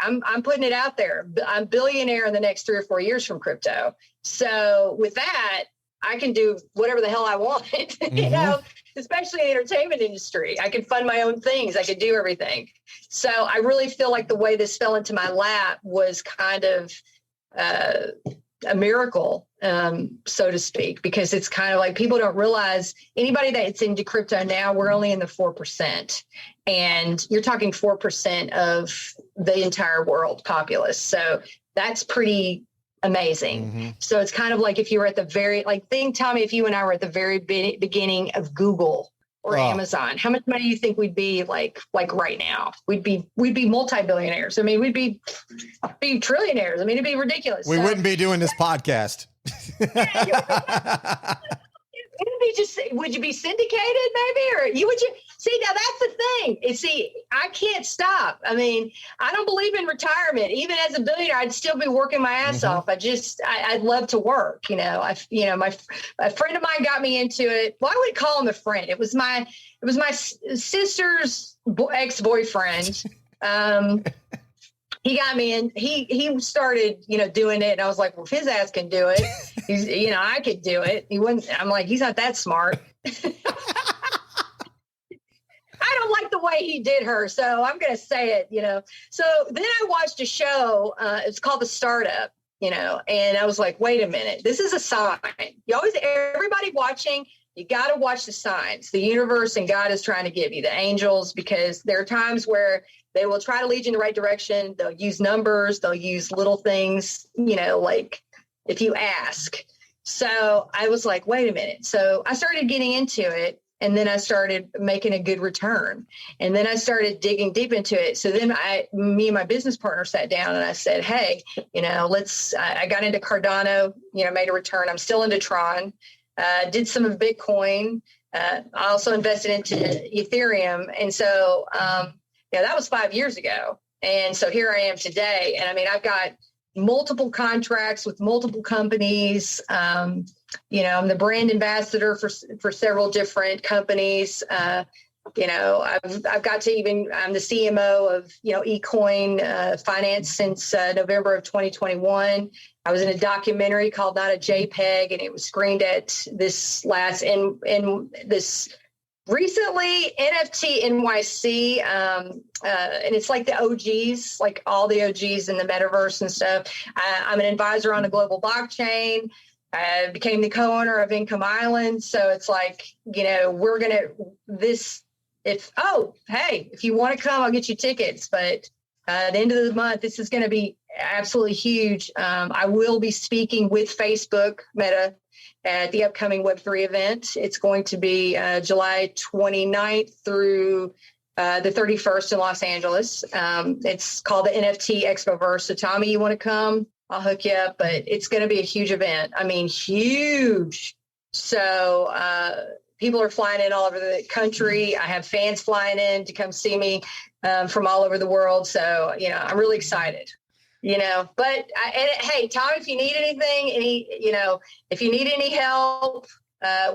S2: I'm putting it out there. I'm billionaire in the next 3 or 4 years from crypto. So with that, I can do whatever the hell I want, especially in the entertainment industry. I can fund my own things. I could do everything. So I really feel like the way this fell into my lap was kind of a miracle, so to speak, because it's kind of like people don't realize anybody that's into crypto now, we're only in the 4%. And you're talking 4% of the entire world populace. So that's pretty amazing. So it's kind of like if you were at the very, Tommy, if you and I were at the very beginning of Google or Amazon, how much money do you think we'd be like right now? We'd be multi-billionaires. I mean, we'd be trillionaires. I mean, it'd be ridiculous.
S1: We wouldn't be doing this podcast.
S2: Would you be syndicated maybe? Or would you see, now that's the thing. I can't stop. I mean, I don't believe in retirement. Even as a billionaire, I'd still be working my ass off. I'd love to work, a friend of mine got me into it. Well, I would call him a friend. It was my sister's ex-boyfriend. He got me in, he started, doing it. And I was like, well, if his ass can do it, I could do it. He wouldn't, I'm like, he's not that smart. I don't like the way he did her. So I'm going to say it, So then I watched a show, it's called The Startup, and I was like, wait a minute, this is a sign. Everybody watching, you got to watch the signs. The universe and God is trying to give you the angels, because there are times where they will try to lead you in the right direction. They'll use numbers. They'll use little things, like if you ask. So I was like, wait a minute. So I started getting into it, and then I started making a good return. And then I started digging deep into it. So then me and my business partner sat down and I said, hey, I got into Cardano, made a return. I'm still into Tron, did some of Bitcoin. I also invested into Ethereum. And so, that was 5 years ago. And so here I am today. And I mean, I've got multiple contracts with multiple companies. I'm the brand ambassador for several different companies. I've got to I'm the CMO of, eCoin Finance since November of 2021. I was in a documentary called Not a JPEG, and it was screened at this in this recently NFT NYC. And it's like the OGs, like all the OGs in the metaverse and stuff. I'm an advisor on a global blockchain. I became the co-owner of Income Island. So it's like, if you want to come, I'll get you tickets. But at the end of the month, this is going to be absolutely huge. I will be speaking with Facebook Meta at the upcoming Web3 event. It's going to be July 29th through the 31st in Los Angeles. It's called the NFT Expoverse. So Tommy, you want to come? I'll hook you up, but it's going to be a huge event. I mean, huge. So people are flying in all over the country. I have fans flying in to come see me from all over the world. So, I'm really excited, hey, Tom, if you need anything, if you need any help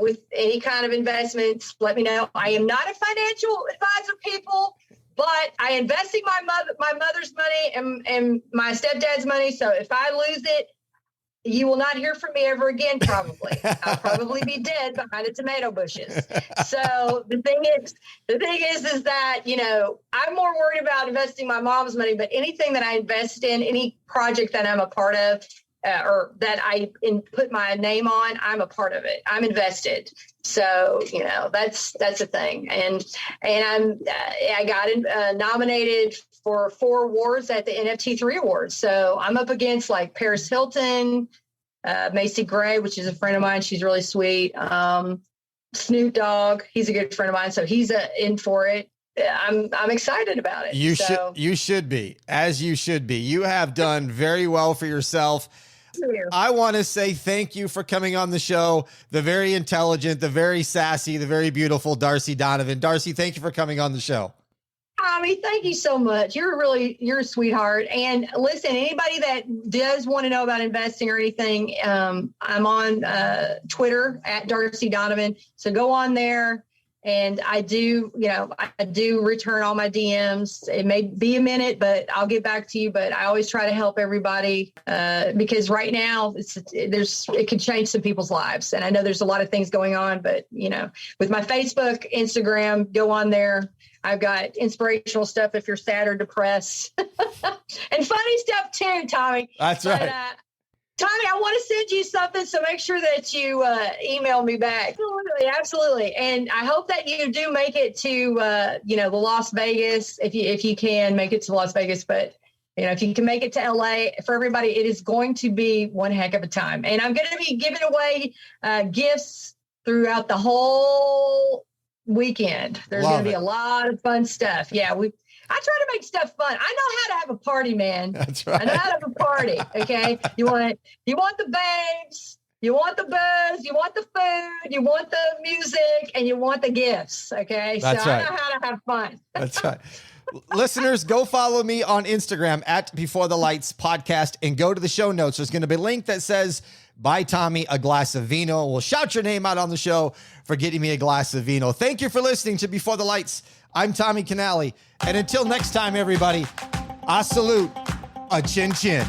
S2: with any kind of investments, let me know. I am not a financial advisor, people, but I investing my mother's money and my stepdad's money. So if I lose it, you will not hear from me ever again, probably. I'll probably be dead behind the tomato bushes. So the thing is that, I'm more worried about investing my mom's money, but anything that I invest in, any project that I'm a part of, or that I put my name on, I'm a part of it. I'm invested. So, that's the thing. And I got nominated for 4 awards at the NFT 3 Awards. So I'm up against like Paris Hilton, Macy Gray, which is a friend of mine. She's really sweet. Snoop Dogg, he's a good friend of mine. So he's in for it. I'm excited about it.
S1: You should be, as you should be. You have done very well for yourself. I want to say thank you for coming on the show. The very intelligent, the very sassy, the very beautiful Darcy Donavan. Darcy, thank you for coming on the show.
S2: Tommy, thank you so much. You're a sweetheart. And listen, anybody that does want to know about investing or anything, I'm on Twitter at Darcy Donavan. So go on there. And I do return all my DMs. It may be a minute, but I'll get back to you. But I always try to help everybody because right now it can change some people's lives. And I know there's a lot of things going on, but with my Facebook, Instagram, go on there. I've got inspirational stuff if you're sad or depressed and funny stuff too, Tommy.
S1: That's right.
S2: Tommy, I want to send you something, so make sure that you email me back. Absolutely. And I hope that you do make it to, the Las Vegas, if you can make it to Las Vegas. But, if you can make it to LA, for everybody, it is going to be one heck of a time. And I'm going to be giving away gifts throughout the whole weekend. There's going to be a lot of fun stuff. Yeah, I try to make stuff fun. I know how to have a party, man.
S1: That's right.
S2: I know how to have a party. Okay. You want the babes, you want the buzz, you want the food, you want the music, and you want the gifts. Okay.
S1: That's right.
S2: I know how to have fun.
S1: That's right. Listeners, go follow me on Instagram at Before the Lights Podcast and go to the show notes. There's going to be a link that says, buy Tommy a glass of vino. We'll shout your name out on the show for getting me a glass of vino. Thank you for listening to Before the Lights. I'm Tommy Canale. And until next time, everybody, I salute a chin chin.